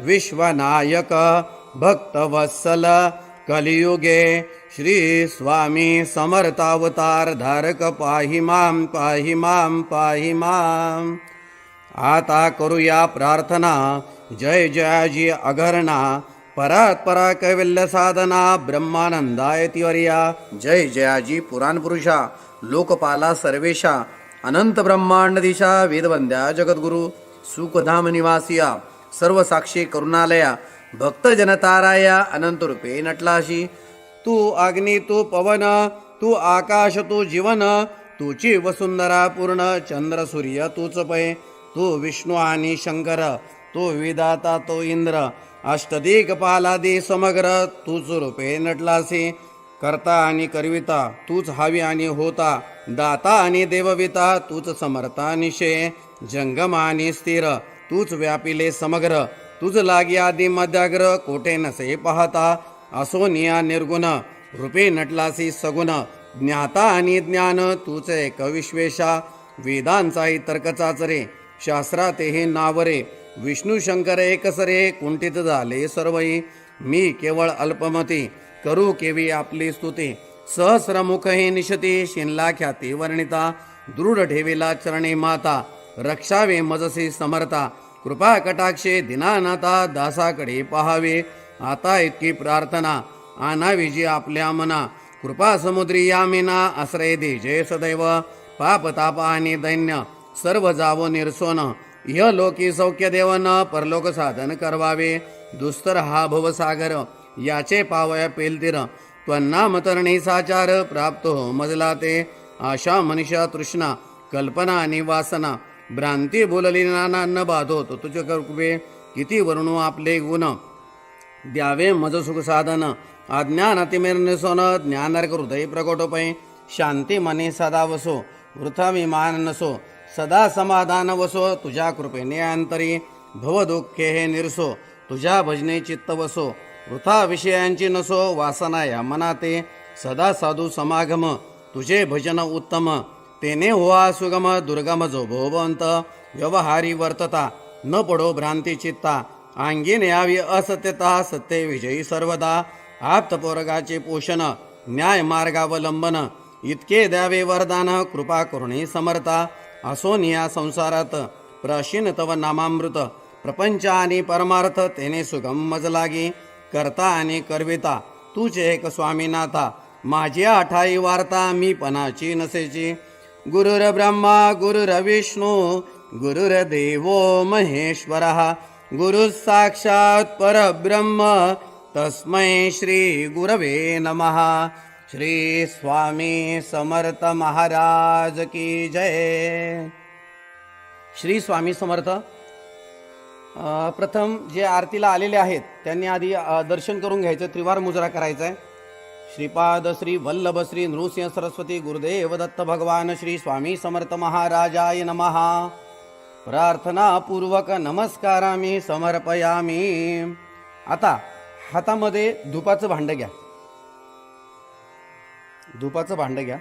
विश्वनायक भक्तवत्सल कलियुगे श्री स्वामी समर्थावतार धारक पाहि मां पाहि मां पाहि मां. आता करूया प्रार्थना. जय जयाजी अघरणा परात्परा कैवल्य साधना ब्रह्मानंदाय तिवर्या. जय जयाजी पुराण पुरुषा लोकपाला सर्वेशा अनंत ब्रह्मांडदिशा वेदवंद्या जगद्गुरु सुखधाम निवासिया सर्व साक्षी करुणालया भक्त जनताराया अनंत रूपे नटलाशी. तू अग्नी तू पवन तू आकाश तू जीवन तुची वसुंधरा पूर्ण चंद्र सूर्य तूच पै. तू विष्णू आणि शंकर तू विधाता तो इंद्र अष्टदिक्पालादी समग्र तूच रूपे नटलासी. करता आणि करविता तूच हवी आणि होता दाता आणि देवविता तूच समर्था निशे. जंगम आणि स्थिर तूच व्यापिले समग्र तुझ लागी आदि मध्याग्र कोठे नसे पाहता. असोनिया निर्गुण रूपे नटलासी सगुण ज्ञाता आणि ज्ञान तूच एक विश्वेशा. वेदांचाही तर्क चाचरे शास्त्रातेही नावरे विष्णू शंकर एकसरे कुंठित झाले सर्वही. मी केवळ अल्पमती करू केवी आपली स्तुती. सहस्रमुख हे निशती शिनला ख्याती वर्णिता. दृढ ठेविला चरणे माता रक्षावे मजसी समर्था. कृपा कटाक्षे दिनानाथा दासाकडे पहावे. आता इतकी प्रार्थना आणावी जी आपल्या मना. कृपा समुद्री यामिना आश्रय दे जय सदैव. पाप ताप आणि दैन्य सर्व जावो निर्सोन. इह लोकी सौख्य देवन परलोक साधन करवावे. दुस्तर हा भवसागर याचे पावया पेलतीर. त्वन्नाम तरणी साचार प्राप्त हो मजला ते. आशा मनुष्या तृष्णा कल्पना आणि वासना भ्रांती बोलली नाना न बाधो तो तुझे कृपे. किती वर्णू आपले गुण द्यावे मज सुख साधन. अज्ञान अतिमेर सोन ज्ञानार्क हृदय प्रकटोपै. शांती मने सदा वसो वृथा विमान नसो. सदा समाधान वसो तुझ्या कृपेने अंतरी. भव दुःखे हे निरसो तुझ्या भजने चित्त वसो. वृथा विषयांची नसो वासना या मनाते. सदा साधू समागम तुझे भजन उत्तम. तेने होवा सुगम दुर्गम जो भोवंत. व्यवहारी वर्तता न पडो भ्रांती चित्ता. अंगीन यावी असत्यता सत्य विजयी सर्वदा. आप्तपोरगाचे पोषण न्याय मार्गावलंबन. इतके द्यावे वरदान कृपा करुणी समर्था. असोनिया संसारात प्राशीन तव नामामृत. प्रपंच आणि परमार्थ तेने सुगम मज लागी. करता आणि करविता तुझे एक स्वामीनाथा. माझी आठाई वार्ता मी पणाची नसेची. गुरुर ब्रह्मा गुरुर्विष्णू गुरुर्देवो महेश्वरः. गुरु साक्षात परब्रह्म तस्मै श्री गुरवे नमः. श्री स्वामी समर्थ महाराज की जय. श्री स्वामी समर्थ. प्रथम जे आरतीला आलेले आहेत त्यांनी आधी दर्शन करून घ्यायचं. त्रिवार मुजरा करायचा आहे. श्रीपाद श्री वल्लभ श्री नृसिंह सरस्वती गुरुदेव दत्त भगवान श्री स्वामी समर्थ महाराजाय नमः. प्रार्थना पूर्वक नमस्कारामी समर्पयामी. आता हातामध्ये धुपाचं भांड घ्या. धुपाचं भांड घ्या.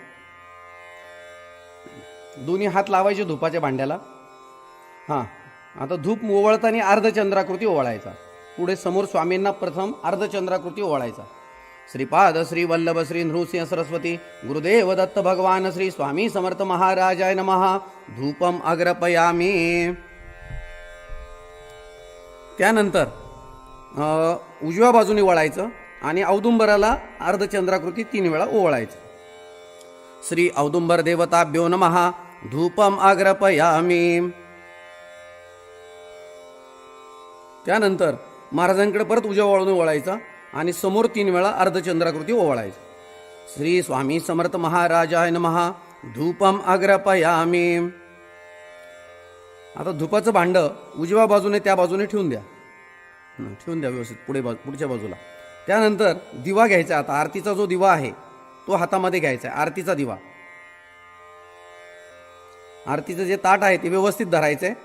दोन्ही हात लावायचे धुपाच्या भांड्याला. हां, आता धूप ओवाळताना अर्धचंद्राकृती ओवाळायचा. पुढे समोर स्वामींना प्रथम अर्धचंद्राकृती ओवाळायचा. श्रीपाद श्री वल्लभ श्री नृसिंह सरस्वती गुरुदेव दत्त भगवान श्री स्वामी समर्थ महाराजाय नमः. धूपम अग्रपयामी. त्यानंतर उजव्या बाजूने वळायचं आणि औदुंबराला अर्धचंद्राकृती 3 वेळा ओवाळायचं. श्री औदुंबर देवताभ्यो नमः. धूपम अग्रपयामी. त्यानंतर महाराजांकडे परत उजव्या बाजूने वळायचा आणि समोर 3 वेळा अर्धचंद्राकृती ओवाळायची. श्री स्वामी समर्थ महाराजाय नमः. धूपम अग्रपयामी. आता धुपाचं भांड उजव्या बाजूने त्या बाजूने ठेवून द्या. व्यवस्थित पुढच्या बाजूला. त्यानंतर दिवा घ्यायचा. आता आरतीचा जो दिवा आहे तो हातामध्ये घ्यायचा आहे. आरतीचा दिवा. आरतीचं जे ताट आहे ते व्यवस्थित धरायचं आहे.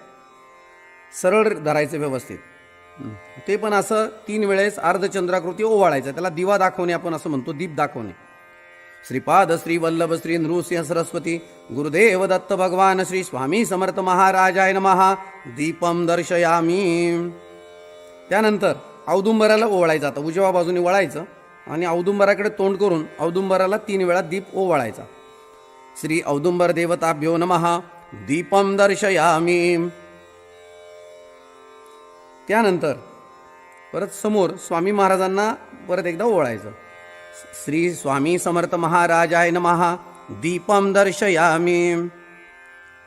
सरळ धरायचं व्यवस्थित. ते पण असं 3 वेळेस अर्धचंद्राकृती ओवाळायचं. त्याला दिवा दाखवणे आपण असं म्हणतो. दीप दाखवणे. श्रीपाद श्री वल्लभ श्री नृसिंह सरस्वती गुरुदेव दत्त भगवान श्री स्वामी समर्थ महाराजाय नमः. दीपम दर्शयामी. त्यानंतर औदुंबराला ओवाळायचं. आता उजव्या बाजूने वळायचं आणि औदुंबराकडे तोंड करून औदुंबराला 3 वेळा दीप ओवाळायचा. श्री औदुंबर देवताभ्यो नमः. दीपम दर्शयामी. त्यानंतर परत समोर स्वामी महाराजांना परत एकदा ओवाळायचं. श्री स्वामी समर्थ महाराजाय नमः. दीपम दर्शयामी.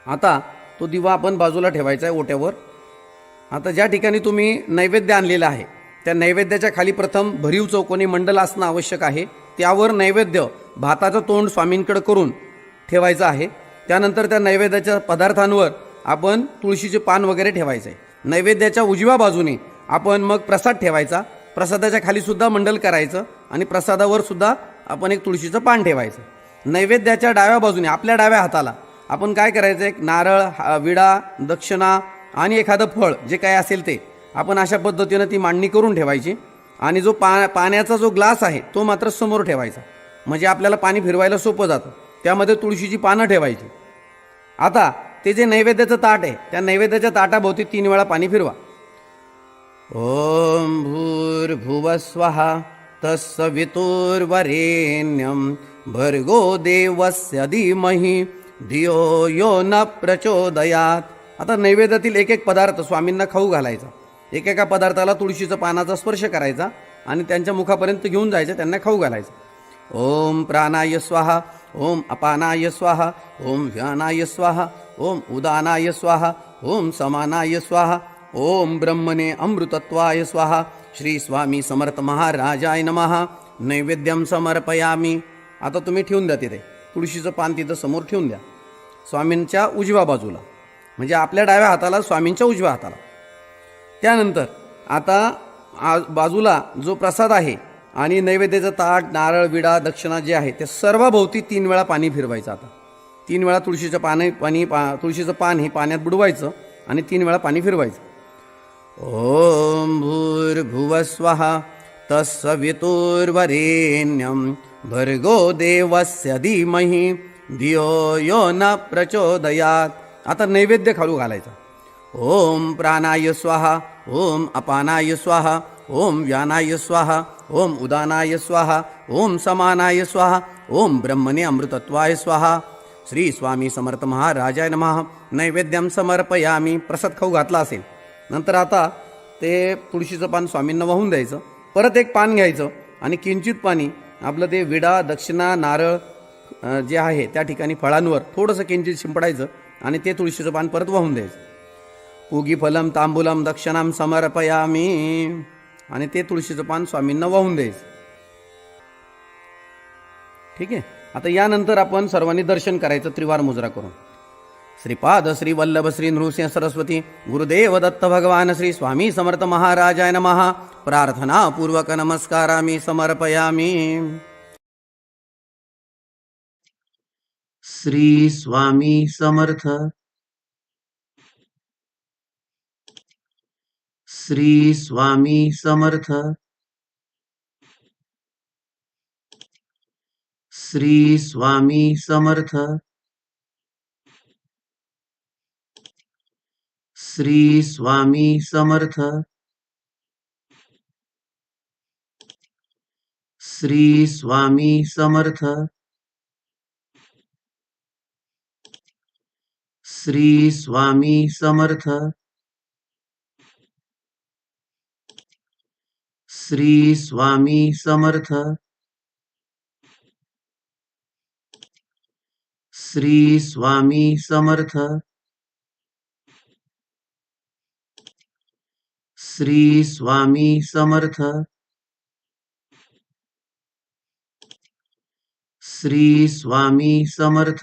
आता तो दिवा आपण बाजूला ठेवायचा आहे ओट्यावर. आता ज्या ठिकाणी तुम्ही नैवेद्य आणलेला आहे त्या नैवेद्याच्या खाली प्रथम भरीव चौकोनी मंडल असणं आवश्यक आहे. त्यावर नैवेद्य भाताचं तोंड स्वामींकडे करून ठेवायचं आहे. त्यानंतर त्या नैवेद्याच्या पदार्थांवर आपण तुळशीचे पान वगैरे ठेवायचं आहे. नैवेद्याच्या उजव्या बाजूने आपण मग प्रसाद ठेवायचा. प्रसादाच्या खाली सुद्धा मंडल करायचं आणि प्रसादावर सुद्धा आपण एक तुळशीचं पान ठेवायचं. नैवेद्याच्या डाव्या बाजूने आपल्या डाव्या हाताला आपण काय करायचं, एक नारळ, विडा, दक्षिणा आणि एखादं फळ जे काय असेल ते आपण अशा पद्धतीनं ती मांडणी करून ठेवायची. आणि जो पाण्याचा जो ग्लास आहे तो मात्र समोर ठेवायचा, म्हणजे आपल्याला पाणी फिरवायला सोपं जातं. त्यामध्ये तुळशीची पानं ठेवायची. आता ते जे नैवेद्याचं ताट आहे त्या नैवेद्याच्या ताटाभोवती 3 वेळा पाणी फिरवा. ओम भूर्भुवस्वः तत्सवितुर्वरेण्यं भर्गो देवस्य धीमहि धियो यो न प्रचोदयात. आता नैवेद्यातील एक एक पदार्थ स्वामींना खाऊ घालायचा. एकेका पदार्थाला तुळशीचा पानाचा स्पर्श करायचा आणि त्यांच्या मुखापर्यंत घेऊन जायचं, त्यांना खाऊ घालायचं. ओम प्राणाय स्वाहा. ओम अपानाय स्वाहा. ओम व्यानाय स्वाहा. ओम उदानाय स्वाहा. ओम समानाय स्वाहा. ओम ब्रह्मणे अमृतत्वाय स्वाहा. श्री स्वामी समर्थ महाराजाय नमः. नैवेद्यम समर्पयामी. आता तुम्ही ठेवून द्या तिथे तुळशीचं पान, तिथं समोर ठेवून द्या स्वामींच्या उजव्या बाजूला, म्हणजे आपल्या डाव्या हाताला स्वामींच्या उजव्या हाताला. त्यानंतर आता बाजूला जो प्रसाद आहे आणि नैवेद्याचं ताट, नारळ, विडा, दक्षिणा जे आहे ते सर्वाभोवती 3 वेळा पाणी फिरवायचं. आता 3 वेळा तुळशीचं तुळशीचं पान हे पाण्यात बुडवायचं आणि 3 वेळा पाणी फिरवायचं. ओम भूर्भुवस्वः तत्सवितुर्वरेण्यं भर्गो देवस्य धीमहि धियो यो न प्रचोदयात. आता नैवेद्य खालू घालायचा. ओम प्राणाय स्वाहा. ओम अपानाय स्वाहा. ओम व्यानाय स्वाहा. ओम उदानाय स्वाहा. ओम समानाय स्वाहा. ओम ब्रह्मणे अमृतत्वाय स्वाहा. श्री स्वामी समर्थ महाराजाय नमः. नैवेद्यम समर्पयामी. प्रसाद खाऊ घातला असेल नंतर आता ते तुळशीचं पान स्वामींना वाहून द्यायचं. परत एक पान घ्यायचं आणि किंचित पाणी आपलं ते विडा, दक्षिणा, नारळ जे आहे त्या ठिकाणी फळांवर थोडंसं किंचित शिंपडायचं आणि ते तुळशीचं पान परत वाहून द्यायचं. पूगी फलम तांबूलम दक्षिणाम समर्पयामी. आणि ते तुळशीचं पान स्वामींना वाहून द्यायचं. ठीक आहे. आता यानंतर आपण सर्वांनी दर्शन करायचं त्रिवार मुजरा करून. श्रीपाद श्री वल्लभ श्री नृसिंह सरस्वती गुरुदेव दत्त भगवान श्री स्वामी समर्थ महाराजाय नमः. प्रार्थना पूर्वक नमस्कारामि समर्पयामि. श्री स्वामी समर्थ. श्री स्वामी समर्थ. श्री स्वामी समर्थ. श्री स्वामी समर्थ. श्री स्वामी समर्थ. श्री स्वामी समर्थ. श्री स्वामी समर्थ. श्री स्वामी समर्थ. श्री स्वामी समर्थ.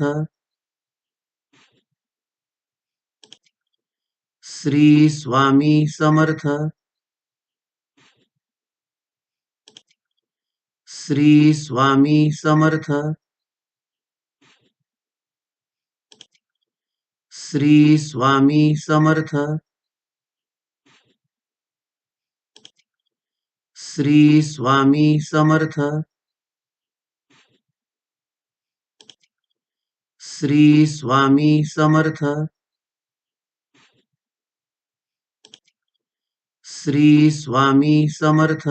श्री स्वामी समर्थ. श्री स्वामी समर्थ. श्री स्वामी समर्थ. श्री स्वामी समर्थ. श्री स्वामी समर्थ. श्री स्वामी समर्थ. श्री स्वामी समर्थ.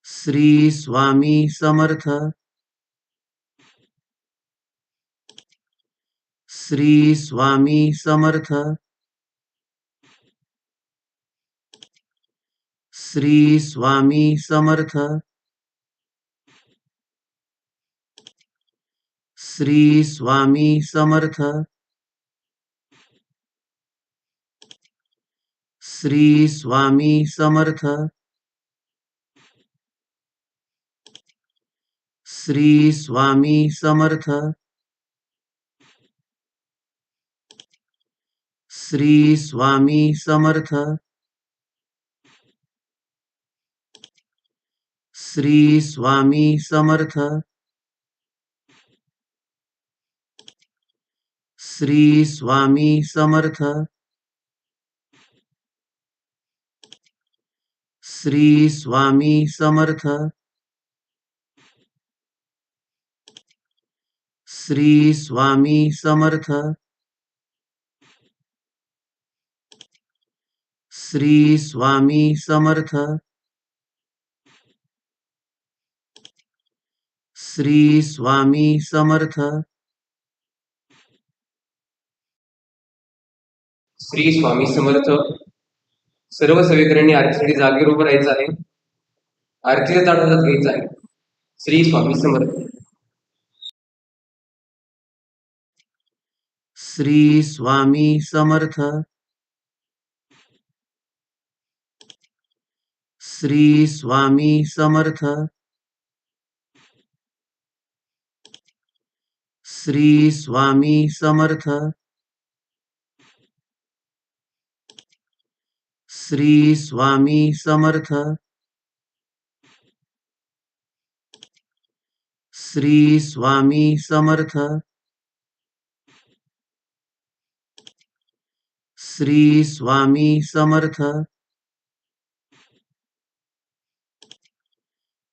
श्री स्वामी समर्थ. श्री स्वामी समर्थ. श्री स्वामी समर्थ. श्री स्वामी समर्थ. श्री स्वामी समर्थ. श्री स्वामी समर्थ. श्री स्वामी समर्थ. श्री स्वामी समर्थ. श्री स्वामी समर्थ. श्री स्वामी समर्थ. श्री स्वामी समर्थ. श्री स्वामी समर्थ. श्री स्वामी समर्थ. श्री स्वामी समर्थ. सर्व सेवेकऱ्यांनी आरतीसाठी जागेवर उभं राहायचं आहे. आरतीचा ताट हातात घ्यायचा आहे. श्री स्वामी समर्थ. श्री स्वामी समर्थ. श्री स्वामी समर्थ. श्री स्वामी समर्थ. श्री स्वामी समर्थ. श्री स्वामी समर्थ. श्री स्वामी समर्थ.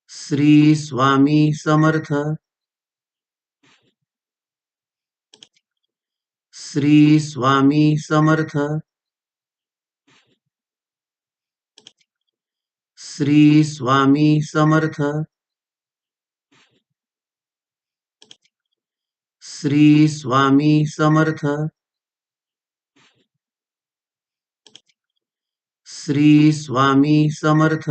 श्री स्वामी समर्थ. श्री स्वामी समर्थ. श्री स्वामी समर्थ. श्री स्वामी समर्थ. श्री स्वामी समर्थ.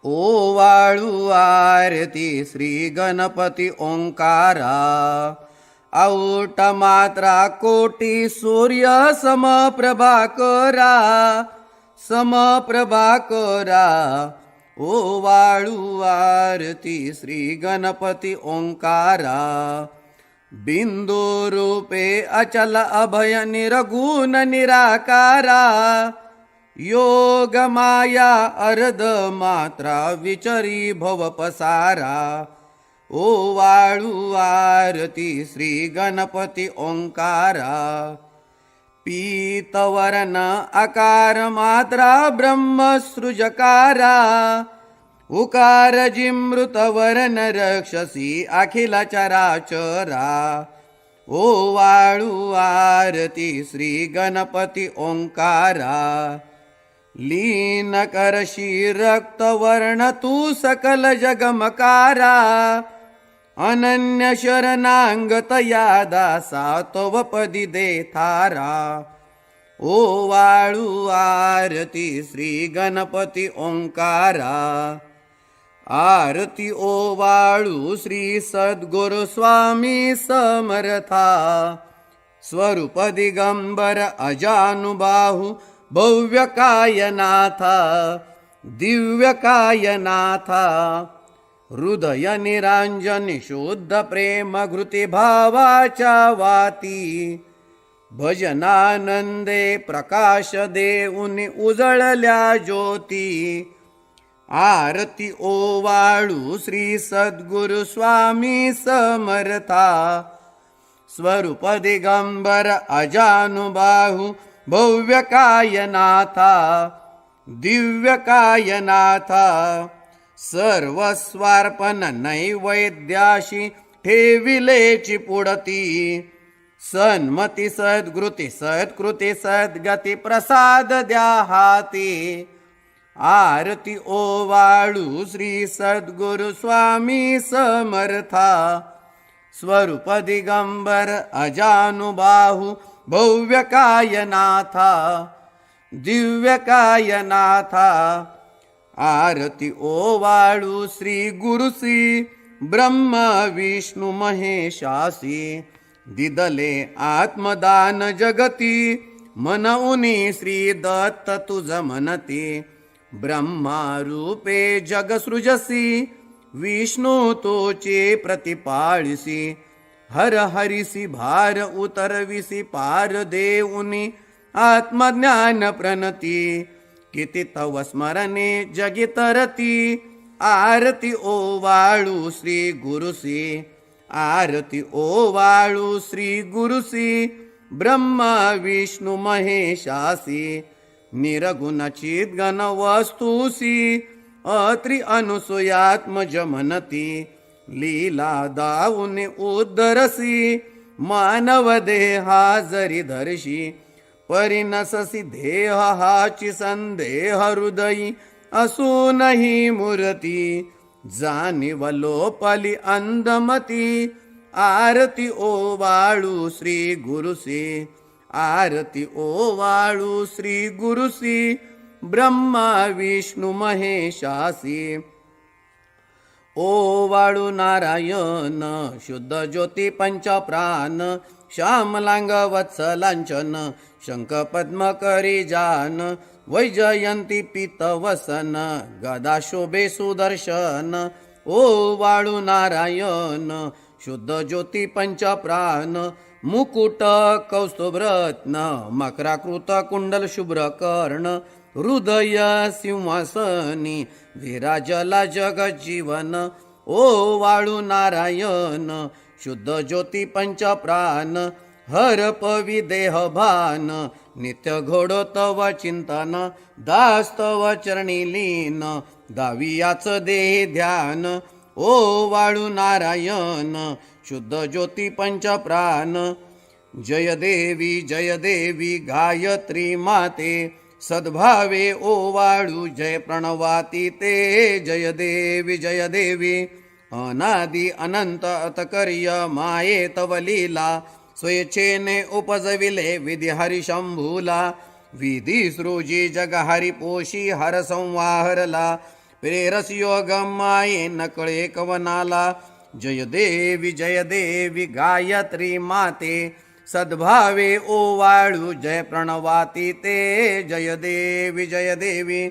ओवाळू आरती श्री गणपती ओंकारा, औट मात्रा कोटी सूर्य समप्रभाकरा, समप्रभाकरा. ओवाळू आरती श्री गणपती ओंकारा, बिंदू रूपे अचल अभय निरगुण निराकारा, योग माया अर्ध मात्रा विचरी भव पसारा. ओवाळू आरती श्री गणपती ओंकारा, पीतवर्ण आकार मात्रा ब्रह्मसृजकारा, उकार जिमृत वर्ण रक्षसी अखिल चराचरा. ओवाळू आरती श्री गणपती ओंकारा, लीन करशी रक्तवर्ण तू सकल जगमकारा, अनन्य शरणांगत या दासा तव पदी दे थारा. ओवाळू आरती श्री गणपती ओंकारा, आरती ओवाळू श्री सद्गुरु स्वामी समर्था, स्वरूप दिगंबर अजानुबाहू भव्य कायनाथा, दिव्य कायनाथा. हृदय निरांजन शुद्ध प्रेम घृती भावाच्या वाती, भजनानंदे प्रकाश देऊनी उजळल्या ज्योती. आरती ओवाळू श्री सद्गुरु स्वामी समर्था, स्वरूप दिगंबर अजानुबाहू भव्य कायनाथा, दिव्यकायनाथा सर्वस्वार्पण नैवेद्याशी ठेविलेची पुढती सन्मती सद्गृती सत्कृती सद्गती प्रसाद द्या हाती आरती ओवाळू श्री सद्गुरु स्वामी समर्था स्वरूप दिगंबर अजानुबाहू भव्य कायनाथा दिव्य कायनाथा आरती ओवाळू श्री गुरुसी ब्रह्म विष्णु महेशासी दिदले आत्मदान जगती मनउनी श्री दत्त तुझ मनती ब्रह्मा रूपे जग सृजसी विष्णु तोचे प्रतिपाळिसी हर हरिसी भार उतरविसी पार देऊनी आत्मज्ञान प्रणती किती तव स्मरणे जगी तरती आरती ओवाळू श्री गुरुसी आरती ओवाळू श्री गुरुसी ब्रह्मा विष्णु महेशासी निरगुण चिद्गण वस्तुसी अत्रि अनुसूयात्मज मनती लीला दाऊने उद्धरसी मानव देहा जरी धरशी परिनससी देह हाची संदेह हृदयी असूनही मूर्ती जाणीव लोपली अंधमती आरती ओवाळू श्री गुरुसी आरती ओवाळू श्री गुरुसी ब्रह्मा विष्णु महेशासी ओवाळू नारायण शुद्ध ज्योती पंचप्राण श्यामलांग वत्सलांचन शंख पद्म करी जान वैजयंती पीतवसन गदा शोभे सुदर्शन ओवाळू नारायण शुद्ध ज्योती पंचप्राण मुकुट कौस्तुभरत्न मकराकृत कुंडल शुभ्र कर्ण हृदय सिंहासनी विराजला जगजीवन ओवाळू नारायण शुद्ध ज्योती पंचप्राण हर पवी देह भान नित्य घोडो तव चिंतन दास्तव चरणी लीन दावियाच देह ध्यान ओवाळू नारायण शुद्ध ज्योती पंचप्राण जय देवी गायत्री माते सद्भावे ओवाळू जय प्रणवाती ते जय देवी अनादि अनंत अतकर्य माये तव लीला स्वेच्छेने उपजविले विधी हरी शंभूला विधी सृजी जग हरी पोशी हर संवाहरला प्रेरस योग माये नकळे कवनाला जय देवी गायत्री माते सद्भावे ओवाळू जय प्रणवाती ते जय देवी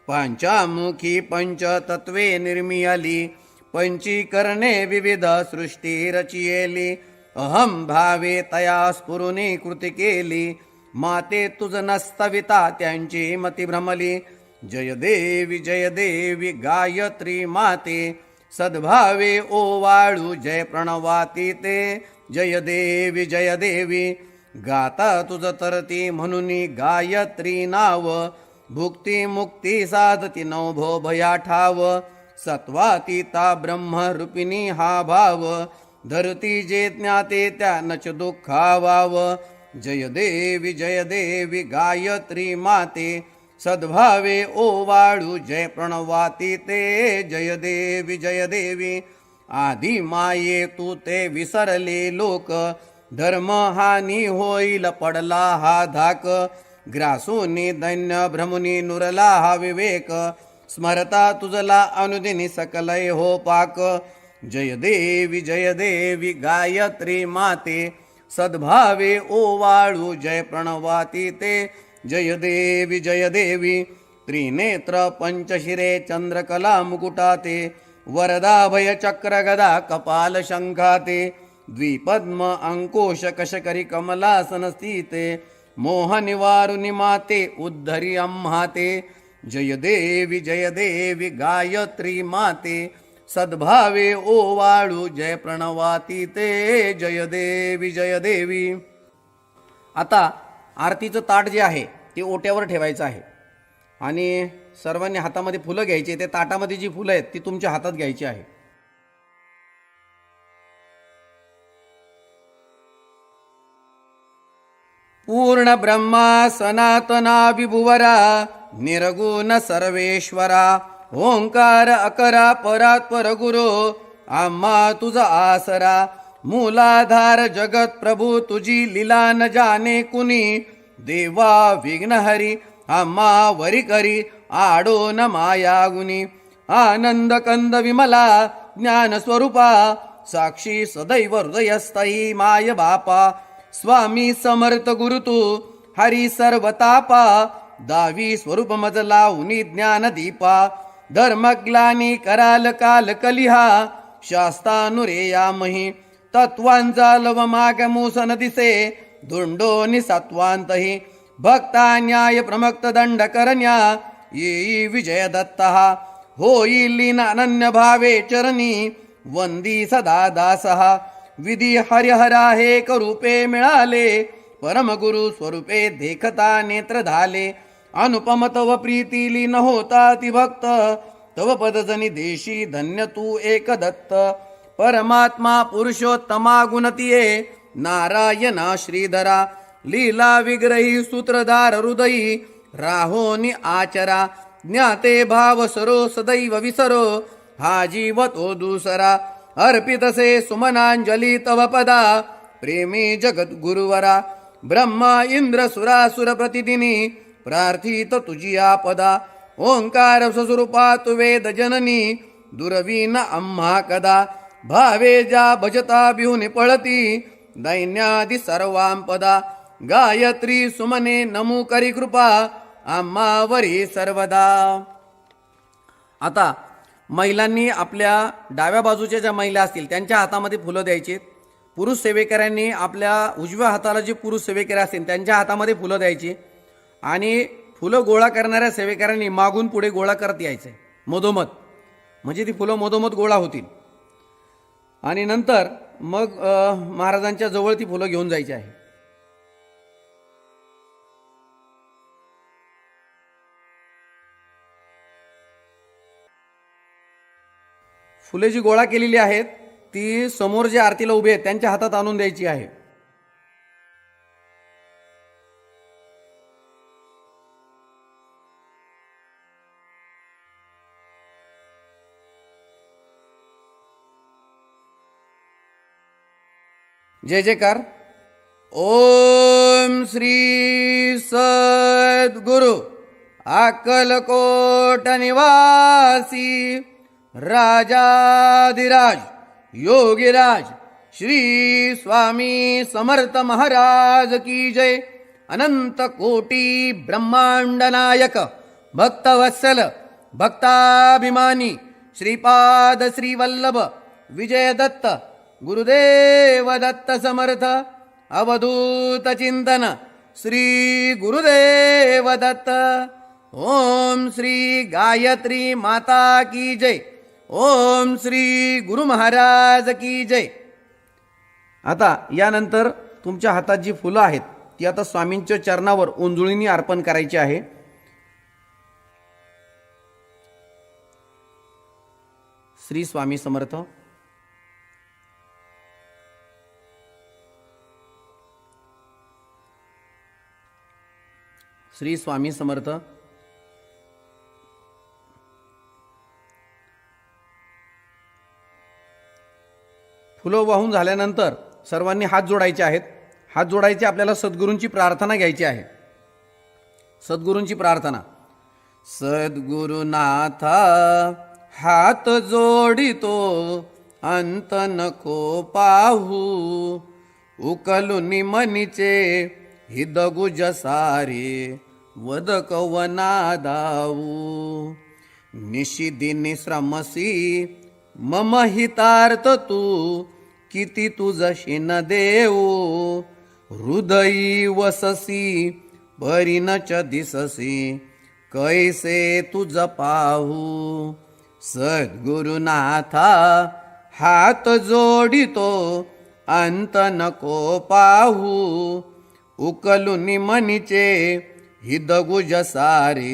पंचामुखी पंचतत्वे निर्मियली पंचीकरणे विविध सृष्टी रचियेली अहम भावे तया स्फुरुनी कृती केली माते तुझ नस्तविता त्यांची मती भ्रमली जय देवी गायत्री माते सद्भावे ओवाळू जय प्रणवाती ते जय देवी गाता तुझ तरती म्हणून गायत्री नाव भुक्ती मुक्ती साधती नवभो भया ठाव सत्वातीता ब्रह्मरूपिणी हा भाव धरती जे ज्ञाते त्यानच दुःखावाव जय देवी गायत्री माते सद्भावे ओवाळू जय प्रणवाती ते जय देवी आधी माये तू ते विसरले लोक धर्म हानी होईल पडला हा धाक ग्रासूनी दैन्य भ्रमुनी नुरला हा विवेक स्मरता तुझला अनुदिनी सकलय हो पाक जय देवी गायत्री माते सद्भावे ओवाळू जय प्रणवाती ते जय देवी त्रिनेत्र पंचशिरे चंद्रकला मुकुटाते वरदाभय चक्र गदा कपाल शंखाते द्विपद्म अंकुश कशकरी कमलासन स्थिते मोह निवारुनि माते उद्धरी अम्हाते जय देवी गायत्री माते सद्भावे ओवाळू जय प्रणवाती ते जय देवी आता आरतीचं ताट जे आहे ते ओट्यावर ठेवायचं आहे आणि सर्वांनी हातामध्ये फुलं घ्यायची. ते ताटामध्ये जी फुलं आहेत ती तुमच्या हातात घ्यायची आहे. पूर्ण ब्रह्मा सनातना विभुवरा निर्गुण सर्वेश्वरा ओंकार अकरा परात्पर गुरु आम्हा तुझा आसरा. मूलाधार जगत प्रभू तुझी लीला न जाणे कुणी. देवा विघ्नहरी आम्हा वरी करी आडो न माया गुणी. आनंद कंद विमला ज्ञान स्वरूपा साक्षी सदैव हृदयस्थई माय बापा. स्वामी समर्थ गुरु तू हरी सर्वतापा. दावी स्वरूप मजला उनी ज्ञान दीपा. धर्मग्लानी कराल काल कलिहा शास्तानुरेयामही. तत्वांचा लव माग मूसन दिसे धुंडोनी सत्वांतही. भक्ता न्याय प्रमक्त दंड करण्या येई विजय दत्तहा. होईल लीन अनन्य भावे चरणी वंदी सदा दासहा. विधी हरिहरा हे करूपे मिळाले परमगुरु स्वरूपे देखता नेत्र झाले. अनुपम तव प्रीती लीन होता ती भक्त तव पदजनी देशी धन्य तू एक दत्त. परमात्मा पुरुषोत्तमा गुणतिये नारायणा श्रीधरा. लीला विग्रही सूत्रधार हृदयी राहोनी आचरा. ज्ञाते भाव सरो सदैव विसरो हा जीव तो दुसरा. अर्पितसे सुमनांजली तव पदा प्रेमी जगत गुरुवरा. ब्रह्मा इंद्र सुरासुर प्रतिदिनी प्रार्थित तुझी आपदा. ओंकार स्वस्वरूपा तु वेद जननी दुर्वीन आम्हा कदा. भावे जा भजता बिहुनी पळती दैन्यादि सर्वांपदा. गायत्री सुमने नमू करी कृपा आम्हावरी सर्वदा. आता महिलांनी आपल्या डाव्या बाजूच्या ज्या महिला असतील त्यांच्या हातामध्ये फुलं द्यायची. पुरुष सेवेकऱ्यांनी आपल्या उजव्या हाताला जे पुरुष सेवेकरी असतील त्यांच्या हातामध्ये फुलं द्यायची. आणि फुलं गोळा करणाऱ्या सेवेकऱ्यांनी मागून पुढे गोळा करत यायचे मधोमध, म्हणजे ती फुलं मधोमध गोळा होतील. आणि नंतर मग महाराजांच्या जवळ ती फुलं घेऊन जायची आहे. फुले जी गोळा केलेली आहेत ती समोर जे आरतीला उभे आहेत त्यांच्या हातात आणून द्यायची आहे. जय जयकार. ओम श्री सद्गुरु अक्कलकोट निवासी राजाधिराज योगीराज श्री स्वामी समर्थ महाराज की जय. अनंत कोटी ब्रह्मांड नायक भक्तवत्सल भक्ताभिमानी श्रीपाद श्रीवल्लभ विजय दत्त गुरुदेव दत्त समर्थ. अवधूत चिंतन श्री गुरुदेव दत्त. ओम श्री गायत्री माता की जय. ओम श्री गुरु महाराज की जय. आता यानंतर तुमच्या हातात जी फुलं आहेत ती आता स्वामींच्या चरणावर ओंजळीने अर्पण करायची आहे. श्री स्वामी समर्थ. श्री स्वामी समर्थ. फुलं वाहून झाल्यानंतर सर्वांनी हात जोडायचे आहेत. हात जोडायचे, आपल्याला सद्गुरूंची प्रार्थना घ्यायची आहे. सद्गुरूंची प्रार्थना. सद्गुरुनाथा हात जोडितो अंत नको पाहू. उकलुनी मनीचे हिदगुज सारे वद कवना दाऊ. निशिदिनी श्रमसी मम हितार्थ तू किती तुझशी न देऊ. हृदयी वससी परिनच दिससी कैसे तुझ पाहू. सद्गुरुनाथा हात जोडितो अंत नको पाहू. उकलुनी मनीचे हिदगुज सारे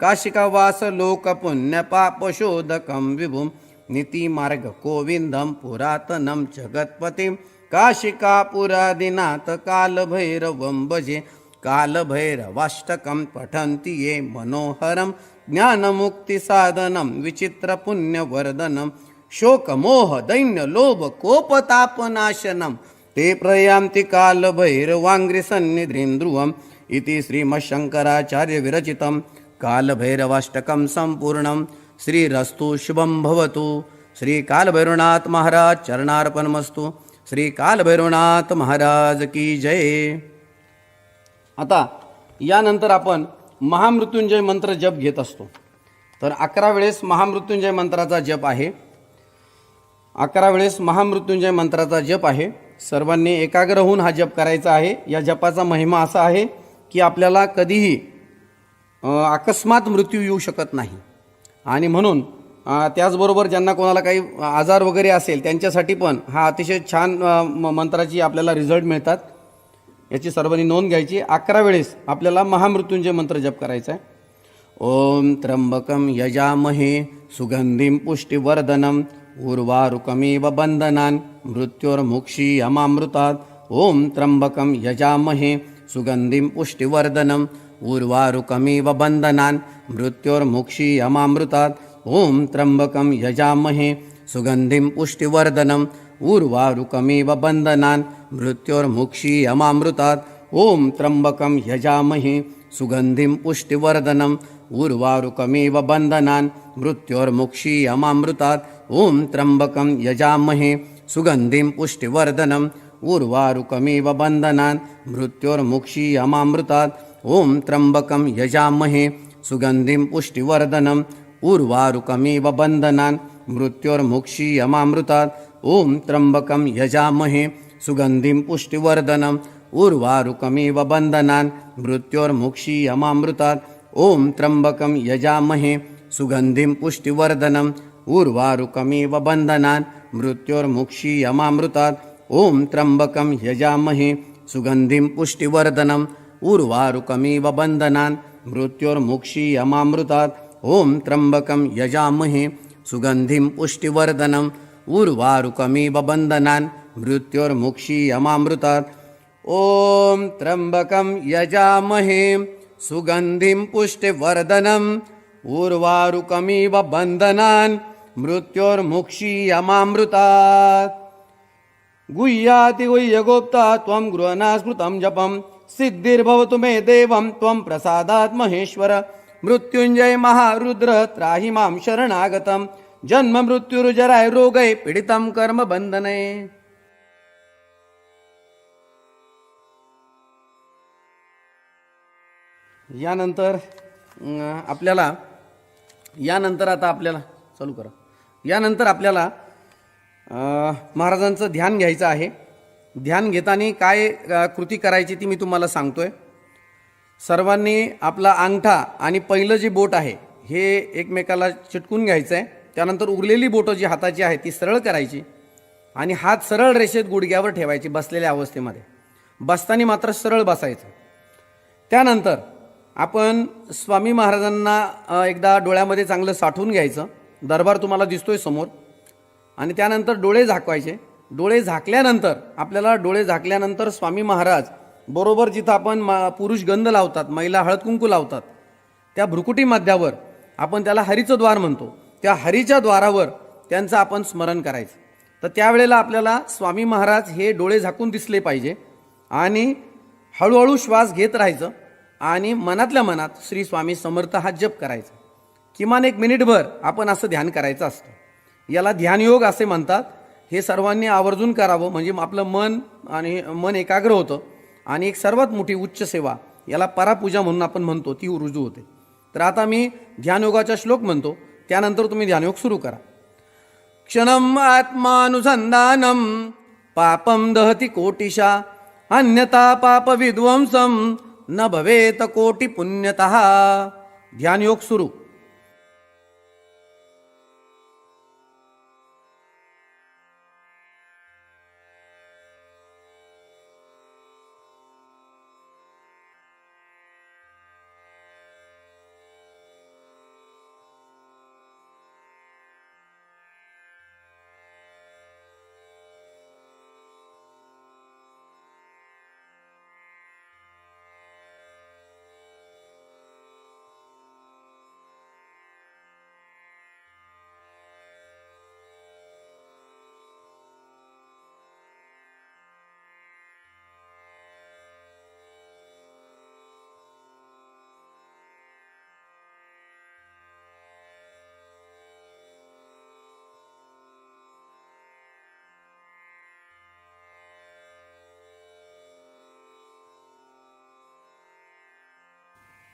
काशिकावास लोक पुण्य पाप शोधकं विभुं नीति मार्ग गोविंदं पुरातनं जगत्पतिं काशिकापुरादिनाथ कालभैरवं भजे कालभैरवाष्टकं पठन्ति ये मनोहरं ज्ञानमुक्तिसाधनं विचित्रपुण्यवर्धनं शोकमोह दैन्य लोभ कोपतापनाशनं ते प्रयान्ति कालभैरवाङ्घ्रिसन्निधिं ध्रुवम् इति श्रीमच्छङ्कराचार्य विरचितं कालभैरवाष्टकं सम्पूर्णं श्रीरस्तु शुभं भवतु. श्री कालभैरवनाथ महाराज चरणार्पणमस्तु. श्री कालभैरवनाथ महाराज की जय. आता यानंतर आपण महामृत्युंजय मंत्र जप घेत असतो. तर 11 वेळेस महामृत्युंजय मंत्राचा जप आहे. 11 वेळेस महामृत्युंजय मंत्राचा जप आहे. सर्वांनी एकाग्र होऊन हा जप करायचा आहे. या जपाचा महिमा असा आहे की आपल्याला कधीही अकस्मात मृत्यू येऊ शकत नाही. आणि म्हणून त्याचबरोबर ज्यांना कोणाला काही आजार वगैरे असेल त्यांच्यासाठी पण हा अतिशय छान मंत्राची आपल्याला रिझल्ट मिळतात. याची सर्वांनी नोंद घ्यायची. 11 वेळेस आपल्याला महामृत्युंजय मंत्र जप करायचा आहे. ओम त्र्यंबकं यजामहे सुगंधिं पुष्टिवर्धनम् उर्वारुकमिव बन्धनान् मृत्योर्मुक्षीयमामृतात्. ओम त्र्यंबकं यजामहे सुगंधिं पुष्टिवर्धनम् उर्वारुकमिव बन्धनान् मृत्योर्मुक्षीयमामृतात्. ओम त्र्यंबकं यजामहे सुगंधिं पुष्टिवर्धनम् उर्वारुकमिव बन्धनान् मृत्योर्मुक्षीयमामृतात्. ओम त्र्यंबकं यजामहे सुगंधिं पुष्टिवर्धनम् उर्वारुकमिव बन्धनान् मृत्योर्मुक्षीयमामृतात्. ओम त्र्यंबकं यजामहे सुगंधिं पुष्टिवर्धनम् उर्वारुकमिव बन्धनान् मृत्योर्मुक्षीयमामृतात्. ओम त्र्यंबकं यजामहे सुगंधिं पुष्टिवर्धनम् उर्वारुकमिव बन्धनान् मृत्योर्मुक्षीयमामृतात्. ओम त्र्यंबकं यजामहे सुगंधिं पुष्टिवर्धनम् उर्वारुकमिव बन्धनान् मृत्योर्मुक्षीयमामृतात्. ओम त्र्यंबकं यजामहे सुगंधिं पुष्टिवर्धनम् उर्वारुकमिव बन्धनान् मृत्योर्मुक्षीयमामृतात्. ओम त्र्यंबकं यजामहे सुगंधिं पुष्टिवर्धनम् उर्वारुकमिव बन्धनान् मृत्योर्मुक्षीयमामृतात्. ओम त्र्यंबकं यजामहे सुगंधिं पुष्टिवर्धनम् उर्वारुकमिव बन्धनान् मृत्योर्मुक्षीयमामृतात्. ओम त्र्यंबकं यजामहे सुगंधिं पुष्टिवर्धनम् उर्वारुकमिव बन्धनान् मृत्योर्मुक्षीयमामृतात्. गुह्याति गुह्यगुप्ता त्वं गृहणा स्मृतं जपं सिद्धिर्भवतु मे देवं त्वं प्रसादात् महेश्वर. मृत्युंजय महारुद्र त्राहि मां शरणागतं जन्म मृत्युर्जराय रोगै पीडितं कर्म बंधने. यानंतर आपल्याला महाराजांचं ध्यान घ्यायचं आहे. ध्यान घेताना काय कृती करायची ती मी तुम्हाला सांगतोय. सर्वांनी आपला अंगठा आणि पहिलं जे बोट आहे हे एकमेकाला चिटकून घ्यायचं आहे. त्यानंतर उरलेली बोटं जी हाताची आहे ती सरळ करायची आणि हात सरळ रेषेत गुडघ्यावर ठेवायची बसलेल्या अवस्थेमध्ये. बसताना मात्र सरळ बसायचं. त्यानंतर आपण स्वामी महाराजांना एकदा डोळ्यामध्ये चांगलं साठवून घ्यायचं. दरबार तुम्हाला दिसतोय समोर. आणि त्यानंतर डोळे झाकवायचे. डोळे झाकल्यानंतर आपल्याला डोळे झाकल्यानंतर स्वामी महाराज बरोबर जिथं आपण पुरुष गंध लावतात, महिला हळद कुंकू लावतात, त्या भ्रुकुटी मध्यावर आपण त्याला हरीचं द्वार म्हणतो. त्या हरीच्या द्वारावर त्यांचं आपण स्मरण करायचं. तर त्यावेळेला आपल्याला स्वामी महाराज हे डोळे झाकून दिसले पाहिजे आणि हळूहळू श्वास घेत राहायचं आणि मनातल्या मनात श्री स्वामी समर्थ हा जप करायचा. किमान 1 मिनिटभर आपण असं ध्यान करायचं असतं. याला ध्यानयोग असे म्हणतात. हे सर्वांनी आवर्जून करावं म्हणजे आपलं मन एकाग्र होतं आणि एक सर्वात मोठी उच्च सेवा याला परापूजा म्हणून आपण म्हणतो ती रुजू होते. तर आता मी ध्यानयोगाचा श्लोक म्हणतो, त्यानंतर तुम्ही ध्यानयोग सुरू करा. क्षणम आत्मानुसंधानम पापम दहती कोटिशा अन्यथा पाप विध्वंसम न भवेत कोटी पुण्यतः. ध्यानयोग सुरू.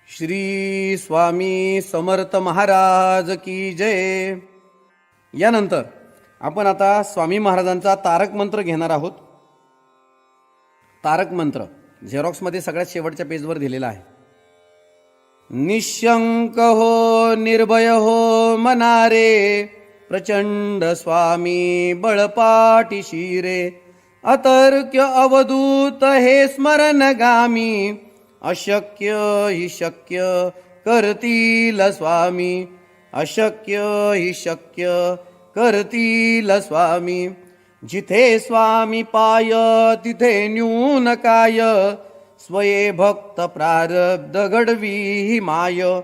श्री स्वामी समर्थ महाराज की जय. यानंतर आपण आता स्वामी महाराजांचा तारक मंत्र घेणार आहोत. तारक मंत्र झेरॉक्समध्ये सगळ्यात शेवटच्या पेजवर दिलेला आहे. निशंक हो निर्भय हो मनारे, प्रचंड स्वामी बळपाठीशी रे. अतर्क्य अवधूत हे स्मरणगामी, अशक्य हि शक्य करतील स्वामी. अशक्य हि शक्य करतील स्वामी. जिथे स्वामी पाय तिथे न्यून काय, स्वये भक्त प्रारब्ध घडवी ही माय.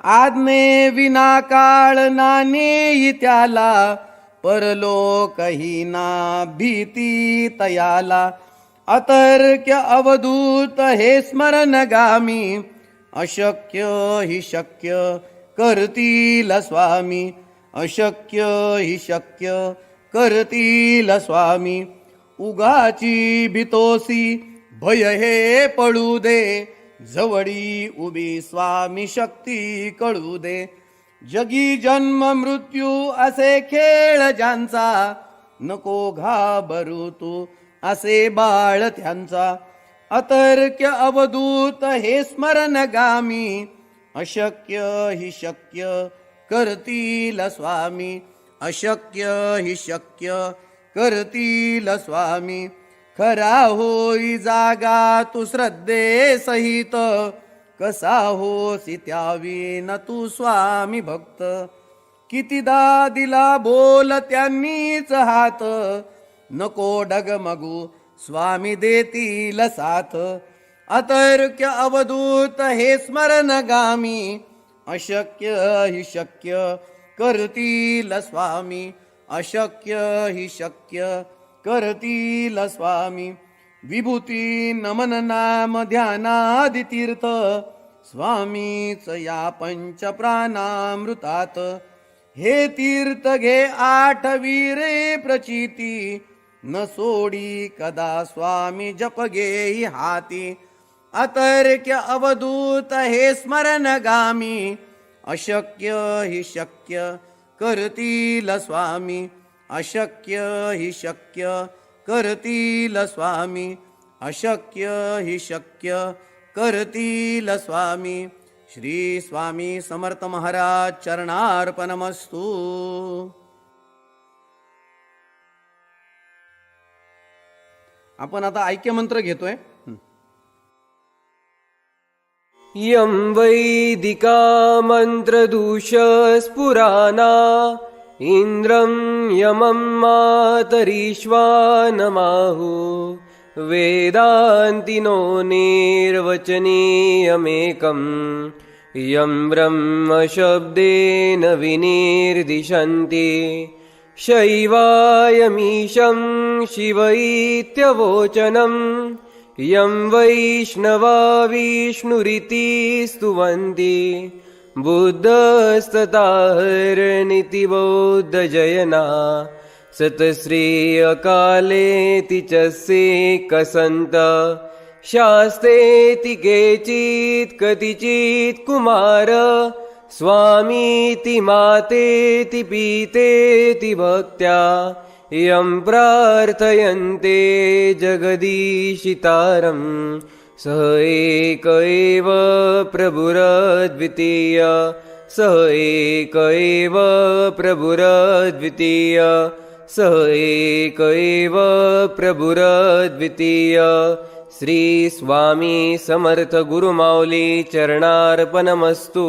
आज्ञे विना काळ नानेई त्याला, परलोकही ना भीती तयाला. अतर्क्य अवधूत हे स्मरणगामी, अशक्य हि शक्य करतील स्वामी. अशक्य हि शक्य करतील स्वामी. उगाची भीतोसी भय हे पळू दे, जवळी उभी स्वामी शक्ती कळू दे. जगी जन्म मृत्यू असे खेळ ज्यांचा, नको घाबरू तू असे बाळ त्यांचा. अतर्क्य अवधूत हे स्मरणगामी, अशक्य हि शक्य करतील स्वामी. अशक्य हि शक्य करतील स्वामी. खरा होई जागा तू श्रद्धे सहित, कसा होसी त्याविन तू स्वामी भक्त. कितीदा दिला बोल त्यांनीच हात, नको डगमगू स्वामी देतील साथ. अतर्क्य अवधूत हे स्मरणगामी, अशक्य हि शक्य करतील स्वामी. अशक्य हि शक्य करतील स्वामी. विभूती नमन नाम ध्यानादि तीर्थ, स्वामीच या पंच प्राणामृतात. हे तीर्थ घे आठवी रे प्रचिती, न सोडी कदा स्वामी जप घेई हाती. अतर्क्य अवधूत हे स्मरणगामी, अशक्य हि शक्य करतील स्वामी. अशक्य हि शक्य करतील स्वामी. अशक्य हि शक्य करतील स्वामी. श्री स्वामी समर्थ महाराज चरणार्पणमस्तु. आपण आता ऐक्यमंत्र घेतोय. यं वैदिका मन्त्रदूषस्फुराना, इन्द्रं यमं मातरीश्वानमाहु. वेदान्तिनो निर्वचनीयमेकं, यं ब्रह्मशब्देन विनिर्दिशन्ति. शैवायमीशं शिव इत्यवोचनम्, यं वैष्णवा विष्णुरिति स्तुवन्ति. बुद्धस्तताहरनिति बौद्धजयना, सतश्री अकालेति च सेकसन्त. शास्तेति केचित् कतिचित् कुमार, स्वामीति मातेति पीतेति भक्त्या. यं प्रार्थयन्ते जगदीशितारं, सः एक एव प्रभुरद्वितीय. सः एक एव प्रभुरद्वितीय. सः एक एव प्रभुरद्वितीय. श्री स्वामी समर्थ गुरुमाऊली चरणार्पणमस्तु.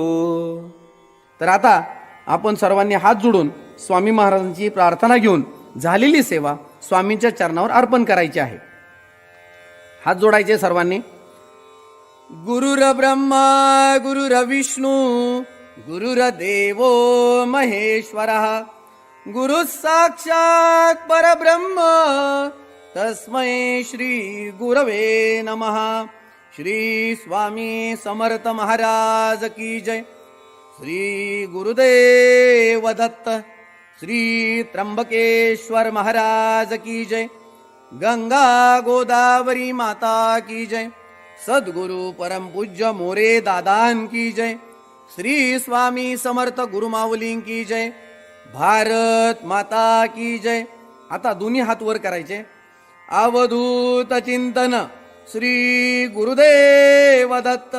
तर आता आपण सर्वांनी हात जोडून स्वामी महाराजांची प्रार्थना घेऊन झालेली सेवा स्वामींच्या चरणावर अर्पण करायची आहे. हात जोडायचे सर्वांनी. गुरुर ब्रह्मा गुरुर विष्णू गुरुर्देवो महेश्वरः, गुरु साक्षात परब्रह्म तस्मै श्री गुरवे नमः. श्री स्वामी समर्थ महाराज की जय. श्री गुरुदेव दत्त. श्री त्र्यंबकेश्वर महाराज की जय. गंगा गोदावरी माता की जय. सद्गुरु परम पूज्य मोरे दादान की जय. श्री स्वामी समर्थ गुरुमाऊलीं की जय. भारत माता की जय. आता दोन्ही हात वर करायचे. अवधूत चिंतन श्री गुरुदेव दत्त.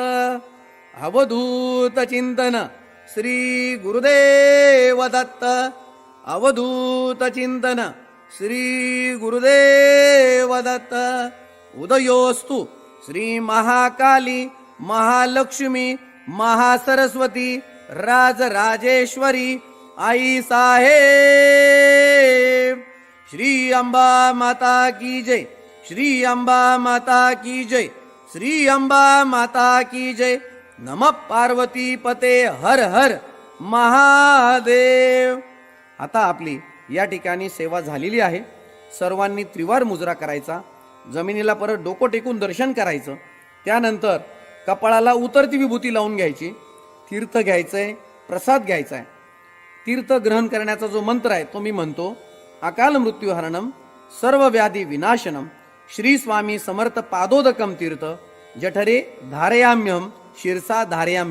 अवधूत चिंतन श्री गुरुदेव दत्त. अवधूत चिंतन श्री गुरुदेव दत्त. उदयोस्तु श्री महाकाली महालक्ष्मी महासरस्वती राजराजेश्वरी आई साहेब. श्री अंबा माता की जय. श्री अंबा माता की जय. श्री अंबा माता की जय. नमः पार्वती पते हर हर महादेव. आता आपली या ठिकाणी सेवा झालेली आहे. सर्वांनी त्रिवार मुजरा करायचा. जमिनीला परत डोकं टेकून दर्शन करायचं. त्यानंतर कपाळाला उतरती विभूती लावून घ्यायची. तीर्थ घ्यायचंय, प्रसाद घ्यायचाय. तीर्थ ग्रहण करण्याचा जो मंत्र आहे तो मी म्हणतो. अकाल मृत्युहरणम सर्व व्याधी विनाशनम श्री स्वामी समर्थ पादोदकम तीर्थ जठरे धारयाम्यहम शिरसा धारयाम्य.